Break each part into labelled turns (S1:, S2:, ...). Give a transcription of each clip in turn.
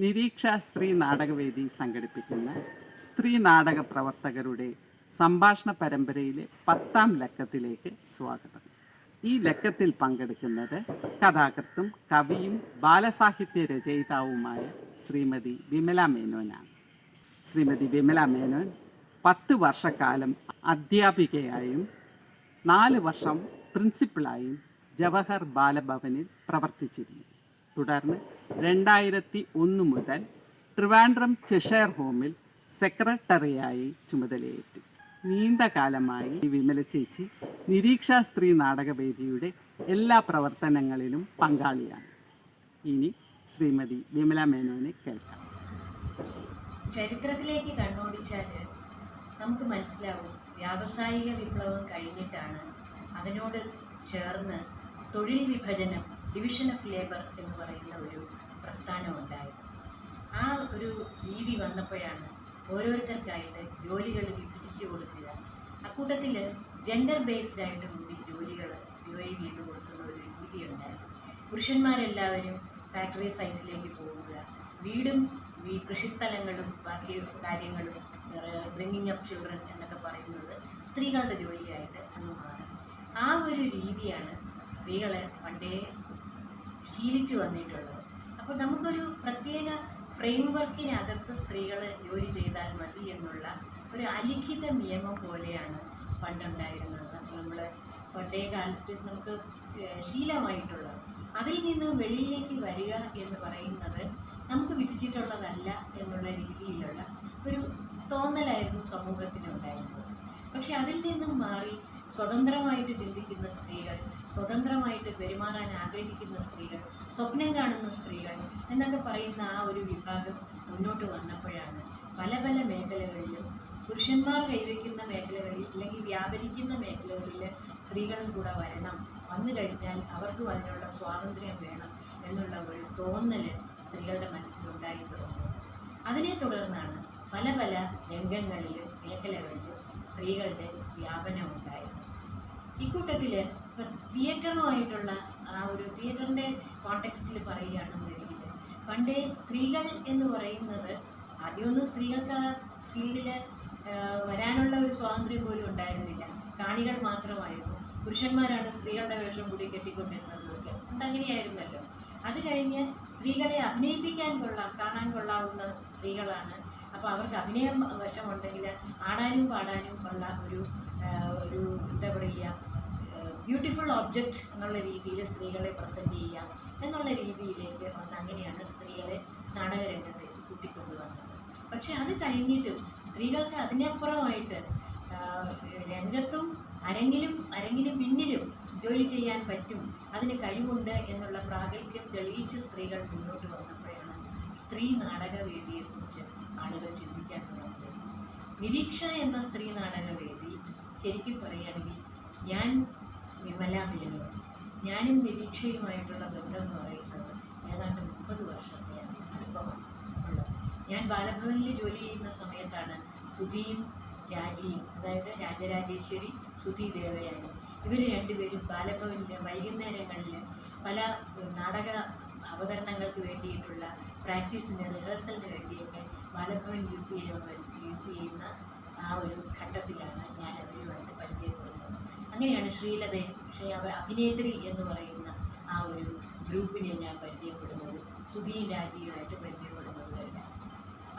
S1: നിരീക്ഷ സ്ത്രീ നാടകവേദി സംഘടിപ്പിക്കുന്ന സ്ത്രീ നാടക പ്രവർത്തകരുടെ സംഭാഷണ പരമ്പരയിലെ 10ാം ലക്കത്തിലേക്ക് സ്വാഗതം. ഈ ലക്കത്തിൽ പങ്കെടുക്കുന്നത് കഥാകൃത്തും കവിയും ബാലസാഹിത്യ രചയിതാവുമായ ശ്രീമതി വിമല മേനോനാണ്. ശ്രീമതി വിമല മേനോൻ 10 വർഷക്കാലം അധ്യാപികയായും 4 വർഷം പ്രിൻസിപ്പളായും ജവഹർ ബാലഭവനിൽ പ്രവർത്തിച്ചിരുന്നു. തുടർന്ന് 2001 മുതൽ ട്രിവാൻഡ്രം ചെഷയർ ഹോമിൽ സെക്രട്ടറിയായി ചുമതലയേറ്റു. നീണ്ട കാലമായി വിമല ചേച്ചി നിരീക്ഷ സ്ത്രീ നാടകവേദിയുടെ എല്ലാ പ്രവർത്തനങ്ങളിലും പങ്കാളിയാണ്. ഇനി ശ്രീമതി വിമല മേനോനെ കേൾക്കാം.
S2: ചരിത്രത്തിലേക്ക് കണ്ണോടിച്ചാൽ നമുക്ക് മനസ്സിലാവും, വ്യാവസായിക വിപ്ലവം കഴിഞ്ഞിട്ടാണ് അതിനോട് ചേർന്ന് തൊഴിൽ വിഭജനം, ഡിവിഷൻ ഓഫ് ലേബർ എന്ന് പറയുന്ന ഒരു പ്രസ്ഥാനം ഉണ്ടായത്. ആ ഒരു രീതി വന്നപ്പോഴാണ് ഓരോരുത്തർക്കായിട്ട് ജോലികൾ വിഭജിച്ച് കൊടുക്കുക. അക്കൂട്ടത്തിൽ ജെൻഡർ ബേസ്ഡ് ആയിട്ട് കൂടി ജോലികൾ ഡിവൈഡ് ചെയ്ത് കൊടുക്കുന്ന ഒരു രീതി ഉണ്ടായിരുന്നു. പുരുഷന്മാരെല്ലാവരും ഫാക്ടറി സൈറ്റിലേക്ക് പോവുക, വീടും കൃഷിസ്ഥലങ്ങളും ബാക്കി കാര്യങ്ങളും ബ്രിങ്ങിങ് അപ്പ് ചിൽഡ്രൻ എന്നൊക്കെ പറയുന്നത് സ്ത്രീകളുടെ ജോലിയായിട്ട് അന്ന് മാറി. ആ ഒരു രീതിയാണ് സ്ത്രീകളെ പണ്ടേ ശീലിച്ചു വന്നിട്ടുള്ളത്. അപ്പോൾ നമുക്കൊരു പ്രത്യേക ഫ്രെയിം വർക്കിനകത്ത് സ്ത്രീകൾ ജോലി ചെയ്താൽ മതി എന്നുള്ള ഒരു അലിഖിത നിയമം പോലെയാണ് പണ്ടുണ്ടായിരുന്നത്. നമ്മൾ പണ്ടേ കാലത്ത് നമുക്ക് ശീലമായിട്ടുള്ളത്. അതിൽ നിന്ന് വെളിയിലേക്ക് വരിക എന്ന് പറയുന്നത് നമുക്ക് വിധിച്ചിട്ടുള്ളതല്ല എന്നുള്ള രീതിയിലുള്ള ഒരു തോന്നലായിരുന്നു സമൂഹത്തിനുണ്ടായിരുന്നത്. പക്ഷെ അതിൽ നിന്നും മാറി സ്വതന്ത്രമായിട്ട് ചിന്തിക്കുന്ന സ്ത്രീകൾ, സ്വതന്ത്രമായിട്ട് പെരുമാറാൻ ആഗ്രഹിക്കുന്ന സ്ത്രീകൾ, സ്വപ്നം കാണുന്ന സ്ത്രീകൾ എന്നൊക്കെ പറയുന്ന ആ ഒരു വിഭാഗം മുന്നോട്ട് വന്നപ്പോഴാണ് പല പല മേഖലകളിലും പുരുഷന്മാർ കൈവയ്ക്കുന്ന മേഖലകളിൽ അല്ലെങ്കിൽ വ്യാപരിക്കുന്ന മേഖലകളിൽ സ്ത്രീകളും കൂടെ വന്നു കഴിഞ്ഞാൽ അവർക്കും അതിനുള്ള സ്വാതന്ത്ര്യം വേണം എന്നുള്ള ഒരു തോന്നൽ സ്ത്രീകളുടെ മനസ്സിലുണ്ടായി തുടങ്ങി. അതിനെ തുടർന്നാണ് പല പല രംഗങ്ങളിലും മേഖലകളിലും സ്ത്രീകളുടെ വ്യാപനം ഉണ്ടായത്. ഇക്കൂട്ടത്തിൽ തിയേറ്ററുമായിട്ടുള്ള ആ ഒരു തിയേറ്ററിൻ്റെ കോണ്ടെക്സ്റ്റിൽ പറയുകയാണെന്നുണ്ടെങ്കിൽ പണ്ടേ സ്ത്രീകൾ എന്ന് പറയുന്നത് ആദ്യമൊന്നും സ്ത്രീകൾക്ക് ആ ഫീൽഡിൽ വരാനുള്ള ഒരു സ്വാതന്ത്ര്യം പോലും ഉണ്ടായിരുന്നില്ല. കാണികൾ മാത്രമായിരുന്നു. പുരുഷന്മാരാണ് സ്ത്രീകളുടെ വേഷം കൂടി കെട്ടിക്കൊണ്ടിരുന്നതൊക്കെ അങ്ങനെയായിരുന്നല്ലോ. അത് കഴിഞ്ഞ് സ്ത്രീകളെ അഭിനയിപ്പിക്കാൻ കാണാൻ കൊള്ളാവുന്ന സ്ത്രീകളാണ്. അപ്പോൾ അവർക്ക് അഭിനയ വശമുണ്ടെങ്കിൽ ആടാനും പാടാനും ഉള്ള ഒരു എന്താ പറയുക, ബ്യൂട്ടിഫുൾ ഒബ്ജക്റ്റ് എന്നുള്ള രീതിയിൽ സ്ത്രീകളെ പ്രസൻറ്റ് ചെയ്യാം എന്നുള്ള രീതിയിലേക്ക് വന്ന് അങ്ങനെയാണ് സ്ത്രീകളെ നാടകരംഗത്തേക്ക് കൂട്ടിക്കൊണ്ടുവന്നത്. പക്ഷെ അത് കഴിഞ്ഞിട്ടും സ്ത്രീകൾക്ക് അതിനപ്പുറമായിട്ട് രംഗത്തും അരങ്ങിനും പിന്നിലും ജോലി ചെയ്യാൻ പറ്റും, അതിന് കഴിവുണ്ട് എന്നുള്ള പ്രാഗൽഭ്യം തെളിയിച്ച് സ്ത്രീകൾ മുന്നോട്ട് വന്നപ്പോഴാണ് സ്ത്രീ നാടകവേദിയെക്കുറിച്ച് ആളുകൾ ചിന്തിക്കാൻ തുടങ്ങിയത്. നിരീക്ഷ എന്ന സ്ത്രീ നാടകവേദി ശരിക്കും പറയുകയാണെങ്കിൽ ഞാൻ വിമല മേനോൻ, ഞാനും നിരീക്ഷയുമായിട്ടുള്ള ബന്ധം എന്ന് പറയുന്നത് ഏതാണ്ട് 30 വർഷത്തെ അനുഭവമാണ് ഉള്ളത്. ഞാൻ ബാലഭവനിൽ ജോലി ചെയ്യുന്ന സമയത്താണ് സുധിയും രാജിയും, അതായത് രാജരാജേശ്വരി, സുധി ദേവയാനി, ഇവർ രണ്ടുപേരും ബാലഭവനിൽ വൈകുന്നേരങ്ങളിൽ പല നാടക അവതരണങ്ങൾക്ക് വേണ്ടിയിട്ടുള്ള പ്രാക്ടീസിന്, റിഹേഴ്സലിന് വേണ്ടിയൊക്കെ ബാലഭവൻ യൂസ് ചെയ്യുന്ന ആ ഒരു ഘട്ടത്തിലാണ് ഞാൻ അവരുമായിട്ട് പരിചയപ്പെടുന്നത്. അങ്ങനെയാണ് ശ്രീലതയും അഭിനേത്രി എന്ന് പറയുന്ന ആ ഒരു ഗ്രൂപ്പിനെ ഞാൻ പരിചയപ്പെടുന്നത്, സുധിയും രാജിയുമായിട്ട് പരിചയപ്പെടുന്നതല്ല.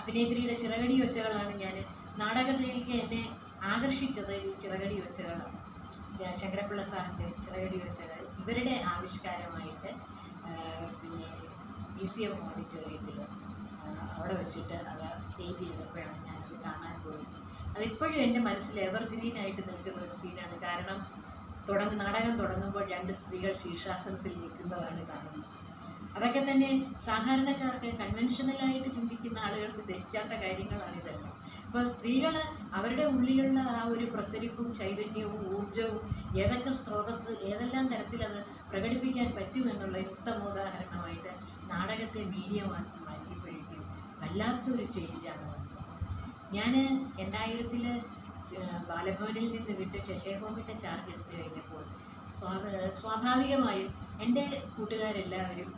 S2: അഭിനേത്രിയുടെ ചിറകടി ഒച്ചകളാണ് ഞാൻ നാടകത്തിലേക്ക് എന്നെ ആകർഷിച്ചത്. ഈ ചിറകടി ഒച്ചകളാണ് ശങ്കരപ്പിള്ള സാറിൻ്റെ ചിറകടി ഒച്ചകൾ ഇവരുടെ ആവിഷ്കാരമായിട്ട് പിന്നെ മ്യൂസിയം ഓഡിറ്റോറിയത്തിൽ അവിടെ വെച്ചിട്ട് അത് സ്റ്റേജ് ചെയ്തപ്പോഴാണ് ഞാനത് കാണാൻ പോയത്. അതിപ്പോഴും എൻ്റെ മനസ്സിൽ എവർഗ്രീനായിട്ട് നിൽക്കുന്ന ഒരു സീനാണ്. കാരണം നാടകം തുടങ്ങുമ്പോൾ 2 സ്ത്രീകൾ ശീർഷാസനത്തിൽ നിൽക്കുന്നതാണ് കാണുന്നത്. അതൊക്കെ തന്നെ സാധാരണക്കാർക്ക് കൺവെൻഷനലായിട്ട് ചിന്തിക്കുന്ന ആളുകൾക്ക് ദഹിക്കാത്ത കാര്യങ്ങളാണിതെല്ലാം. അപ്പോൾ സ്ത്രീകൾ അവരുടെ ഉള്ളിലുള്ള ആ ഒരു പ്രസരിപ്പും ചൈതന്യവും ഊർജവും ഏതൊക്കെ സ്രോതസ് ഏതെല്ലാം തരത്തിലത് പ്രകടിപ്പിക്കാൻ പറ്റുമെന്നുള്ള ഉത്തമോദാഹരണമായിട്ട് നാടകത്തെ മീഡിയമാക്കി മാറ്റിയപ്പോഴേക്കും വല്ലാത്തൊരു ചേഞ്ചാണ് വന്നത്. ഞാൻ 2000 ബാലഭവനിൽ നിന്ന് വിട്ട് ചെഷയർ ഹോമിൻ്റെ ചാർജ് എടുത്തു കഴിഞ്ഞപ്പോൾ സ്വാഭാവികമായും എൻ്റെ കൂട്ടുകാരെല്ലാവരും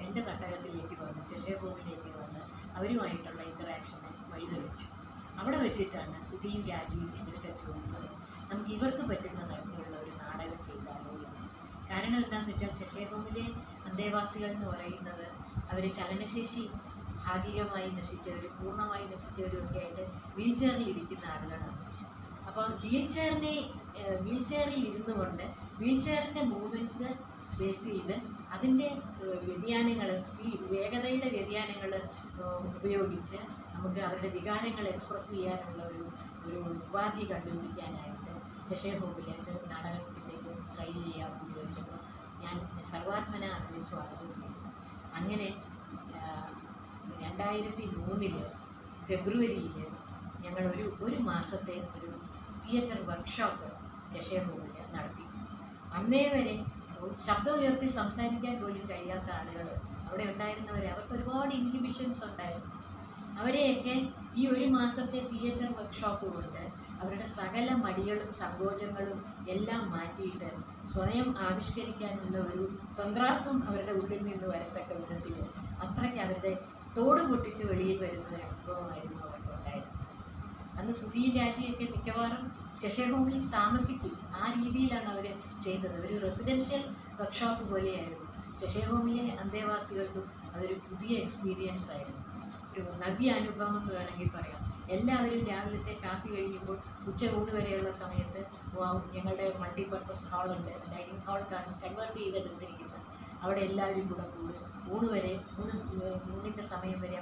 S2: എൻ്റെ തട്ടകത്തിലേക്ക് വന്നു, ചെഷയർ ഹോമിലേക്ക് വന്നു. അവരുമായിട്ടുള്ള ഇൻറ്ററാക്ഷനെ വഴിതെളിച്ചു. അവിടെ വെച്ചിട്ടാണ് സുധിയും രാജിയും എൻ്റെ ചോദിച്ചത്, നമുക്ക് ഇവർക്ക് പറ്റുന്ന തരത്തിലുള്ള ഒരു നാടകം ചെയ്താലോ എന്ന്. കാരണം എന്താണെന്ന് വെച്ചാൽ ചഷേഹോമിലെ അന്തേവാസികൾ എന്ന് പറയുന്നത് അവർ ചലനശേഷി ഭാഗികമായി നശിച്ചവരും പൂർണ്ണമായി നശിച്ചവരും ഒക്കെ ആയിട്ട് വീൽ ചെയറിൽ ഇരിക്കുന്ന ആളുകളാണ്. അപ്പോൾ വീൽ ചെയറിൽ ഇരുന്നു കൊണ്ട് വീൽ ചെയറിൻ്റെ മൂവ്മെൻറ്റ്സ് ബേസ് ചെയ്ത് അതിൻ്റെ വ്യതിയാനങ്ങൾ, വേഗതയുടെ വ്യതിയാനങ്ങൾ ഉപയോഗിച്ച് നമുക്ക് അവരുടെ വികാരങ്ങൾ എക്സ്പ്രസ് ചെയ്യാനുള്ള ഒരു ഉപാധി കണ്ടുപിടിക്കാനായിട്ട് ചഷേഹോമിലേക്ക് നാടകത്തിലേക്ക് ട്രൈ ചെയ്യാമെന്ന് ചോദിച്ചപ്പോൾ ഞാൻ സർവാത്മന അവരെ സ്വാഗതം ചെയ്തു. അങ്ങനെ 2003 ഫെബ്രുവരിയിൽ ഞങ്ങൾ ഒരു മാസത്തെ ഒരു തിയേറ്റർ വർക്ക്ഷോപ്പ് ചഷേഹോമിൽ നടത്തി. അന്നേ വരെ ശബ്ദം ഉയർത്തി സംസാരിക്കാൻ പോലും കഴിയാത്ത ആളുകൾ അവിടെ ഉണ്ടായിരുന്നവരെ, അവർക്ക് ഒരുപാട് ഇൻഹിബിഷൻസ് ഉണ്ടായിരുന്നു. അവരെയൊക്കെ ഈ ഒരു മാസത്തെ തിയേറ്റർ വർക്ക്ഷോപ്പ് കൊണ്ട് അവരുടെ സകല മടികളും സങ്കോചങ്ങളും എല്ലാം മാറ്റിയിട്ട് സ്വയം ആവിഷ്കരിക്കാനുള്ള ഒരു സന്ത്രാസം അവരുടെ ഉള്ളിൽ നിന്ന് വരത്തക്ക വിധത്തിൽ അത്രയ്ക്ക് അവരുടെ തോട് പൊട്ടിച്ച് വെളിയിൽ വരുന്ന ഒരു അനുഭവമായിരുന്നു അവർക്കുണ്ടായിരുന്നത്. അന്ന് സുധീ രാജിയൊക്കെ മിക്കവാറും ചഷേഹോമിൽ താമസിക്കും. ആ രീതിയിലാണ് അവർ ചെയ്തത്. ഒരു റെസിഡൻഷ്യൽ വർക്ക്ഷോപ്പ് പോലെയായിരുന്നു. ചഷേഹോമിലെ അന്തേവാസികൾക്കും അതൊരു പുതിയ എക്സ്പീരിയൻസ് ആയിരുന്നു, ഒരു നവ്യ അനുഭവം എന്ന് വേണമെങ്കിൽ പറയാം. എല്ലാവരും രാവിലത്തെ കാപ്പി കഴിയുമ്പോൾ ഉച്ചയൂണ് വരെയുള്ള സമയത്ത് ഞങ്ങളുടെ മൾട്ടിപർപ്പസ് ഹാളുണ്ട്, ഡൈനിങ് ഹാൾ കൺവേർട്ട് ചെയ്തെടുത്തിരിക്കുന്നത്. അവിടെ എല്ലാവരും കൂടെ കൂടും. ഊണിൻ്റെ സമയം വരെ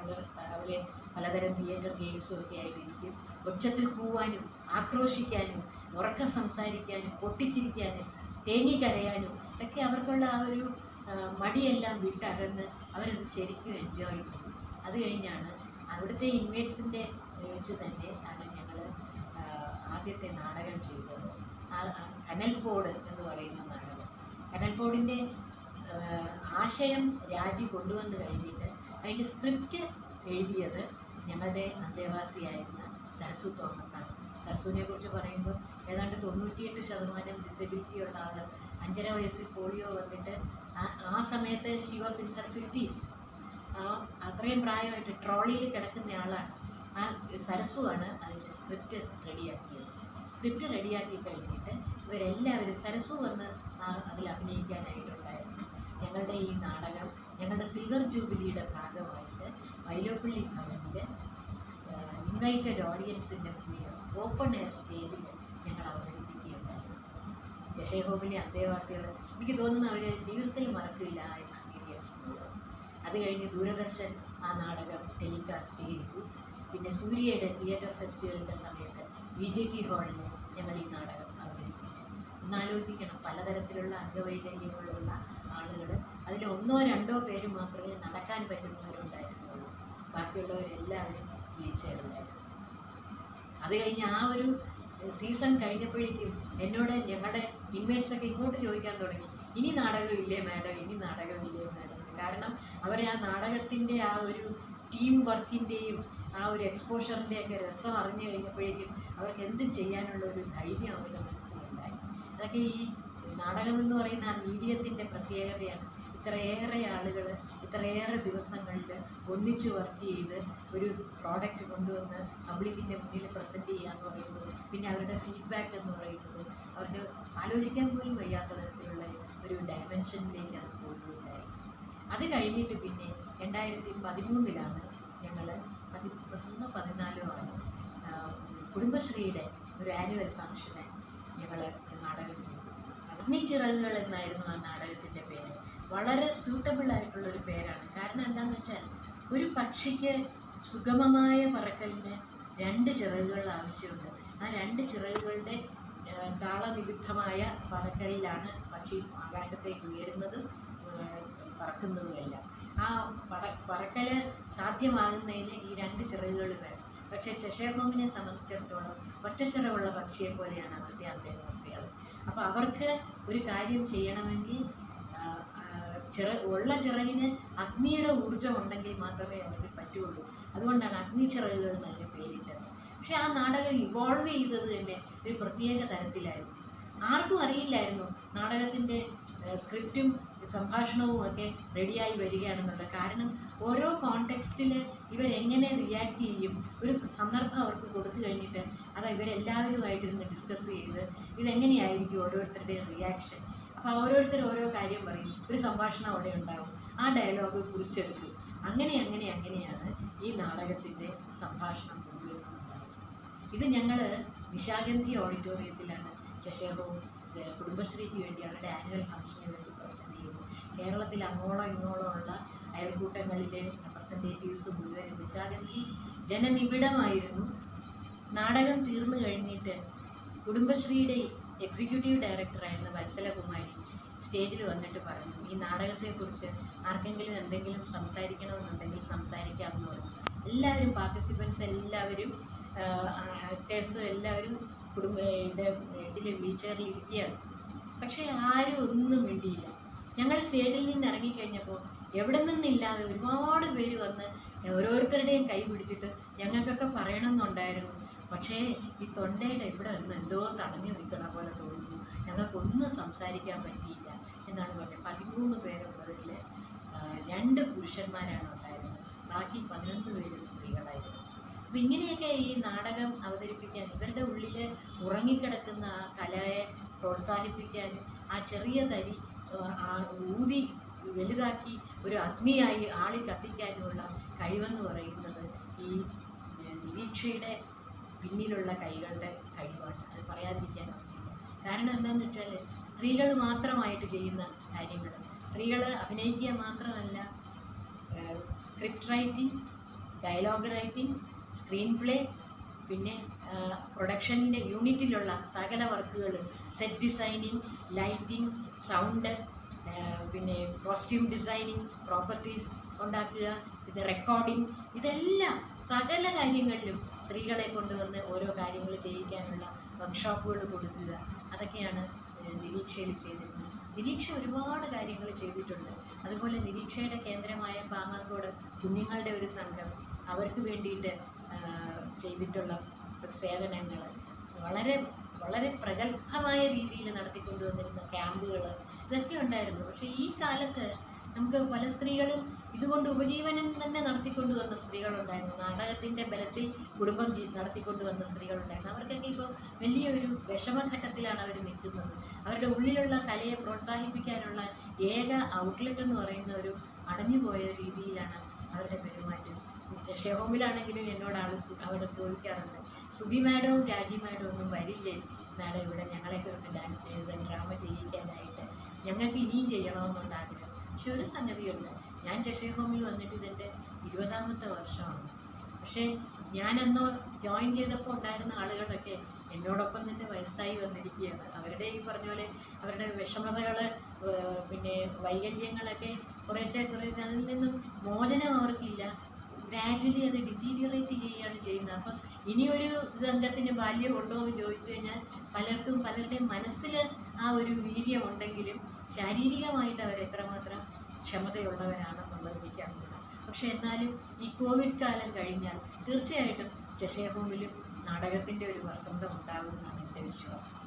S2: അവിടെ പലതരം തിയേറ്റർ ഗെയിംസും ഒക്കെ ആയിട്ടിരിക്കും. ഒച്ചത്തിൽ കൂവാനും ആക്രോശിക്കാനും ഉറക്കം സംസാരിക്കാനും പൊട്ടിച്ചിരിക്കാനും തേങ്ങിക്കരയാനും ഒക്കെ അവർക്കുള്ള ആ ഒരു മടിയെല്ലാം വിട്ടകന്ന് അവരത് ശരിക്കും എൻജോയ് ചെയ്തു. അത് കഴിഞ്ഞാണ് അവിടുത്തെ ഇൻമേറ്റ്സിൻ്റെ വെച്ച് തന്നെ ആണ് ഞങ്ങൾ ആദ്യത്തെ നാടകം ചെയ്തത്. കനൽപോട് എന്ന് പറയുന്ന നാടകം. കനൽപോടിൻ്റെ ആശയം രാജി കൊണ്ടുവന്ന് കഴിഞ്ഞിട്ട് അതിൻ്റെ സ്ക്രിപ്റ്റ് എഴുതിയത് ഞങ്ങളുടെ അന്തേവാസിയായിരുന്ന സരസു തോമസാണ്. സരസുവിനെ കുറിച്ച് പറയുമ്പോൾ ഏതാണ്ട് 98% ഡിസബിലിറ്റിയുള്ള ആൾ, 5.5 വയസ്സിൽ പോളിയോ വന്നിട്ട് ആ സമയത്ത് she was in her 50s. അത്രയും പ്രായമായിട്ട് ട്രോളിയിൽ കിടക്കുന്ന ആളാണ്. ആ സരസുവാണ് അതിൻ്റെ സ്ക്രിപ്റ്റ് റെഡിയാക്കിയത്. സ്ക്രിപ്റ്റ് റെഡിയാക്കി കഴിഞ്ഞിട്ട് ഇവരെല്ലാവരും സരസു വന്ന് അതിൽ അഭിനയിക്കാനായിട്ടുണ്ടായിരുന്നു. ഞങ്ങളുടെ ഈ നാടകം ഞങ്ങളുടെ സിൽവർ ജൂബിലിയുടെ ഭാഗമായിട്ട് വൈലോപ്പള്ളി ഭവനിൽ ഇൻവൈറ്റഡ് ഓഡിയൻസിൻ്റെ മുന്നിൽ ഓപ്പൺ എയർ സ്റ്റേജിൽ ഞങ്ങൾ അവതരിപ്പിക്കുകയുണ്ടായിരുന്നു. ചഷേഹോമിലെ അന്തേവാസികൾ എനിക്ക് തോന്നുന്നു അവർ ജീവിതത്തിൽ മറക്കില്ല ആ എക്സ്പീരിയൻസ് എന്നുള്ളത്. അത് കഴിഞ്ഞ് ദൂരദർശൻ ആ നാടകം ടെലികാസ്റ്റ് ചെയ്തു. പിന്നെ സൂര്യയുടെ തിയേറ്റർ ഫെസ്റ്റിവലിൻ്റെ സമയത്ത് VJT ഹാളിൽ ഞങ്ങൾ ഈ നാടകം അവതരിപ്പിച്ചു. ഒന്നാലോചിക്കണം, പലതരത്തിലുള്ള അംഗവൈകല്യങ്ങളുള്ള ആളുകൾ, അതിൽ 1-2 പേര് മാത്രമേ നടക്കാൻ പറ്റുന്നവരുണ്ടായിരുന്നുള്ളൂ. ബാക്കിയുള്ളവരെല്ലാവരും വീൽചെയറിലായിരുന്നു. അത് കഴിഞ്ഞ് ആ ഒരു സീസൺ കഴിഞ്ഞപ്പോഴേക്കും എന്നോട് ഞങ്ങളുടെ ഇൻമേറ്റ്സൊക്കെ ഇങ്ങോട്ട് ചോദിക്കാൻ തുടങ്ങി, ഇനി നാടകമില്ലേ മാഡം, ഇനി നാടകമില്ലേ മാഡം. കാരണം അവർ ആ നാടകത്തിൻ്റെ ആ ഒരു ടീം വർക്കിൻ്റെയും ആ ഒരു എക്സ്പോഷറിൻ്റെയൊക്കെ രസം അറിഞ്ഞു കഴിഞ്ഞപ്പോഴേക്കും അവർക്ക് എന്ത് ചെയ്യാനുള്ള ഒരു ധൈര്യം അവരുടെ മനസ്സിലുണ്ടായി. അതൊക്കെ ഈ നാടകമെന്ന് പറയുന്ന ആ മീഡിയത്തിൻ്റെ പ്രത്യേകതയാണ്. ഇത്രയേറെ ആളുകൾ ഇത്രയേറെ ദിവസങ്ങളിൽ ഒന്നിച്ച് വർക്ക് ചെയ്ത് ഒരു പ്രോഡക്റ്റ് കൊണ്ടുവന്ന് പബ്ലിക്കിൻ്റെ മുന്നിൽ പ്രസൻറ്റ് ചെയ്യാന്ന് പറയുന്നത്, പിന്നെ അവരുടെ ഫീഡ്ബാക്ക് എന്ന് പറയുന്നത് അവർക്ക് ആലോചിക്കാൻ പോലും വയ്യാത്ത തരത്തിലുള്ള ഒരു ഡയമെൻഷനിലേക്ക് അത് പോകുകയുണ്ടായി. അത് കഴിഞ്ഞിട്ട് പിന്നെ 2013 ഞങ്ങൾ 13-14 കുടുംബശ്രീയുടെ ഒരു ആനുവൽ ഫംഗ്ഷന് ഞങ്ങൾ നാടകം ചെയ്തു. അഗ്നിച്ചിറകുകൾ എന്നായിരുന്നു ആ നാടകത്തിൻ്റെ പേര്. വളരെ സ്യൂട്ടബിൾ ആയിട്ടുള്ളൊരു പേരാണ്. കാരണം എന്താണെന്ന് വെച്ചാൽ ഒരു പക്ഷിക്ക് സുഗമമായ പറക്കലിന് 2 ചിറകുകൾ ആവശ്യമുണ്ട്. ആ 2 ചിറകുകളുടെ താളനിബിദ്ധമായ പറക്കലിലാണ് പക്ഷി ആകാശത്തേക്ക് ഉയരുന്നതും പറക്കുന്നതുമെല്ലാം. ആ പറക്കൽ സാധ്യമാകുന്നതിന് ഈ 2 ചിറകുകൾ വേണം. പക്ഷേ ചഷേഹോമിനെ സംബന്ധിച്ചിടത്തോളം ഒറ്റച്ചിറകുള്ള പക്ഷിയെ പോലെയാണ് അവിടുത്തെ അന്തേവാസികൾ. അപ്പോൾ അവർക്ക് ഒരു കാര്യം ചെയ്യണമെങ്കിൽ ഉള്ള ചിറകിന് അഗ്നിയുടെ ഊർജ്ജം ഉണ്ടെങ്കിൽ മാത്രമേ അവർക്ക് പറ്റുള്ളൂ. അതുകൊണ്ടാണ് അഗ്നിച്ചിറകുകൾ എന്നതിന് പേരിട്ടത്. പക്ഷേ ആ നാടകം ഇവോൾവ് ചെയ്തത് തന്നെ ഒരു പ്രത്യേക തരത്തിലായിരുന്നു. ആർക്കും അറിയില്ലായിരുന്നു നാടകത്തിൻ്റെ സ്ക്രിപ്റ്റും സംഭാഷണവും ഒക്കെ റെഡിയായി വരികയാണെന്നുള്ളത്. കാരണം ഓരോ കോണ്ടെക്സ്റ്റിൽ ഇവരെങ്ങനെ റിയാക്ട് ചെയ്യും, ഒരു സന്ദർഭം അവർക്ക് കൊടുത്തു കഴിഞ്ഞിട്ട് അത് ഇവരെല്ലാവരുമായിട്ടിരുന്ന് ഡിസ്കസ് ചെയ്ത് ഇതെങ്ങനെയായിരിക്കും ഓരോരുത്തരുടെയും റിയാക്ഷൻ. അപ്പോൾ ഓരോരുത്തർ ഓരോ കാര്യം പറയും, ഒരു സംഭാഷണം അവിടെ ഉണ്ടാവും, ആ ഡയലോഗ് കുറിച്ചെടുക്കും. അങ്ങനെയാണ് ഈ നാടകത്തിൻ്റെ സംഭാഷണം കൊണ്ടുവരുന്നത്. ഇത് ഞങ്ങൾ നിശാഗന്ധി ഓഡിറ്റോറിയത്തിലാണ് ചെഷേബവും കുടുംബശ്രീക്ക് വേണ്ടി അവരുടെ ആനുവൽ ഫംഗ്ഷന് വേണ്ടി പ്രസൻറ്റ് ചെയ്തു. കേരളത്തിൽ അങ്ങോളം ഇങ്ങോളം ഉള്ള അയൽക്കൂട്ടങ്ങളിലെ റെപ്രസെൻറ്റേറ്റീവ്സ് മുഴുവൻ നിശാഗന്ധി ജനനിബിഡമായിരുന്നു. നാടകം തീർന്നു കഴിഞ്ഞിട്ട് കുടുംബശ്രീയുടെ എക്സിക്യൂട്ടീവ് ഡയറക്ടറായിരുന്ന വത്സലകുമാരി സ്റ്റേജിൽ വന്നിട്ട് പറഞ്ഞു, ഈ നാടകത്തെക്കുറിച്ച് ആർക്കെങ്കിലും എന്തെങ്കിലും സംസാരിക്കണമെന്നുണ്ടെങ്കിൽ സംസാരിക്കാമെന്ന് പറഞ്ഞു. എല്ലാവരും പാർട്ടിസിപ്പൻസ് എല്ലാവരും ആക്ടേഴ്സും എല്ലാവരും വീട്ടിലെ വീൽ ചെയറിൽ ഇരിക്കുകയാണ്. പക്ഷേ ആരും ഒന്നും വേണ്ടിയില്ല. ഞങ്ങൾ സ്റ്റേജിൽ നിന്ന് ഇറങ്ങിക്കഴിഞ്ഞപ്പോൾ എവിടെ നിന്നില്ലാതെ ഒരുപാട് പേര് വന്ന് ഓരോരുത്തരുടെയും കൈ പിടിച്ചിട്ട് ഞങ്ങൾക്കൊക്കെ പറയണമെന്നുണ്ടായിരുന്നു, പക്ഷേ ഈ തൊണ്ടയുടെ ഇവിടെ നിന്ന് എന്തോ തടഞ്ഞു നിൽക്കണ പോലെ തോന്നുന്നു, ഞങ്ങൾക്കൊന്നും സംസാരിക്കാൻ പറ്റിയില്ല എന്നാണ് പറഞ്ഞത്. 13 പേരുള്ളവരിൽ 2 പുരുഷന്മാരാണ് ഉണ്ടായിരുന്നത്, ബാക്കി 11 പേര് സ്ത്രീകളായിരുന്നു. അപ്പം ഇങ്ങനെയൊക്കെ ഈ നാടകം അവതരിപ്പിക്കാൻ, ഇവരുടെ ഉള്ളിൽ ഉറങ്ങിക്കിടക്കുന്ന ആ കലയെ പ്രോത്സാഹിപ്പിക്കാൻ, ആ ചെറിയ തരി ഊതി വലുതാക്കി ഒരു അഗ്നിയായി ആളി കത്തിക്കാനുമുള്ള കഴിവെന്ന് പറയുന്നത് ഈ നിരീക്ഷയുടെ പിന്നിലുള്ള കൈകളുടെ കഴിവാണ്. അത് പറയാതിരിക്കാൻ പറ്റില്ല. കാരണം എന്താണെന്ന് വെച്ചാൽ സ്ത്രീകൾ മാത്രമായിട്ട് ചെയ്യുന്ന കാര്യങ്ങൾ, സ്ത്രീകൾ അഭിനയിക്കുക മാത്രമല്ല, script writing, dialogue writing, screen play, പിന്നെ പ്രൊഡക്ഷൻ്റെ യൂണിറ്റിലുള്ള സകല വർക്കുകളും, സെറ്റ് ഡിസൈനിങ്, ലൈറ്റിംഗ്, സൗണ്ട്, പിന്നെ കോസ്റ്റ്യൂം ഡിസൈനിങ്, പ്രോപ്പർട്ടീസ് ഉണ്ടാക്കുക, ഇത് റെക്കോർഡിങ്, ഇതെല്ലാം സകല കാര്യങ്ങളിലും സ്ത്രീകളെ കൊണ്ടുവന്ന് ഓരോ കാര്യങ്ങൾ ചെയ്യിക്കാനുള്ള വർക്ക്ഷോപ്പുകൾ കൊടുക്കുക, അതൊക്കെയാണ് നിരീക്ഷയിൽ ചെയ്തിരുന്നത്. നിരീക്ഷ ഒരുപാട് കാര്യങ്ങൾ ചെയ്തിട്ടുണ്ട്. അതുപോലെ നിരീക്ഷയുടെ കേന്ദ്രമായ പാങ്ങാങ്കോട് കുഞ്ഞുങ്ങളുടെ ഒരു സംഘം, അവർക്ക് വേണ്ടിയിട്ട് ചെയ്തിട്ടുള്ള സേവനങ്ങൾ വളരെ വളരെ പ്രഗത്ഭമായ രീതിയിൽ നടത്തിക്കൊണ്ടുവന്നിരുന്ന ക്യാമ്പുകൾ, ഇതൊക്കെ ഉണ്ടായിരുന്നു. പക്ഷേ ഈ കാലത്ത് നമുക്ക് പല സ്ത്രീകളും ഇതുകൊണ്ട് ഉപജീവനം തന്നെ നടത്തിക്കൊണ്ടു വന്ന സ്ത്രീകളുണ്ടായിരുന്നു. നാടകത്തിൻ്റെ ബലത്തിൽ കുടുംബം നടത്തിക്കൊണ്ടു വന്ന സ്ത്രീകളുണ്ടായിരുന്നു. അവർക്കൊക്കെ ഇപ്പോൾ വലിയൊരു വിഷമഘട്ടത്തിലാണ് അവർ നിൽക്കുന്നത്. അവരുടെ ഉള്ളിലുള്ള കലയെ പ്രോത്സാഹിപ്പിക്കാനുള്ള ഏക ഔട്ട്ലെറ്റ് എന്ന് പറയുന്ന ഒരു അടഞ്ഞുപോയ രീതിയിലാണ് അവരുടെ പെരുമാറ്റം. ഷെഹോമിലാണെങ്കിലും എന്നോട് അവിടെ ചോദിക്കാറുണ്ട്, സുബി മാഡവും രാജി മാഡവും ഒന്നും വരില്ലേ മാഡം ഇവിടെ ഞങ്ങളെയൊക്കെ കൊണ്ട് ഡാൻസ് ചെയ്ത് ഡ്രാമ ചെയ്യിക്കാനായിട്ട്, ഞങ്ങൾക്ക് ഇനിയും ചെയ്യണമെന്നുള്ള ആഗ്രഹം. പക്ഷെ ഒരു സംഗതിയുണ്ട്, ഞാൻ ചെഷയർ ഹോമിൽ വന്നിട്ട് ഇതിൻ്റെ 20ാമത്തെ വർഷമാണ്. പക്ഷേ ഞാനെന്നോ ജോയിൻ ചെയ്തപ്പോൾ ഉണ്ടായിരുന്ന ആളുകളൊക്കെ എന്നോടൊപ്പം തന്നെ വയസ്സായി വന്നിരിക്കുകയാണ്. അവരുടെ ഈ പറഞ്ഞ പോലെ അവരുടെ വിഷമതകൾ, പിന്നെ വൈകല്യങ്ങളൊക്കെ കുറേശ്ശെ അതിൽ നിന്നും മോചനം അവർക്കില്ല. ഗ്രാജുവലി അത് ഡിറ്റീരിയറേറ്റ് ചെയ്യുകയാണ് ചെയ്യുന്നത്. അപ്പം ഇനിയൊരു സംഘത്തിന് ബാല്യം ഉണ്ടോ എന്ന് ചോദിച്ചു കഴിഞ്ഞാൽ പലർക്കും പലരുടെയും മനസ്സിൽ ആ ഒരു വീര്യം ഉണ്ടെങ്കിലും ശാരീരികമായിട്ട് അവർ എത്രമാത്രം ക്ഷമതയുള്ളവരാണെന്നുള്ളത് എനിക്കറിയില്ല. പക്ഷെ എന്നാലും ഈ കോവിഡ് കാലം കഴിഞ്ഞാൽ തീർച്ചയായിട്ടും ചെഷയർ ഹോമിലും നാടകത്തിൻ്റെ ഒരു വസന്തം ഉണ്ടാകുമെന്നാണ് എൻ്റെ വിശ്വാസം.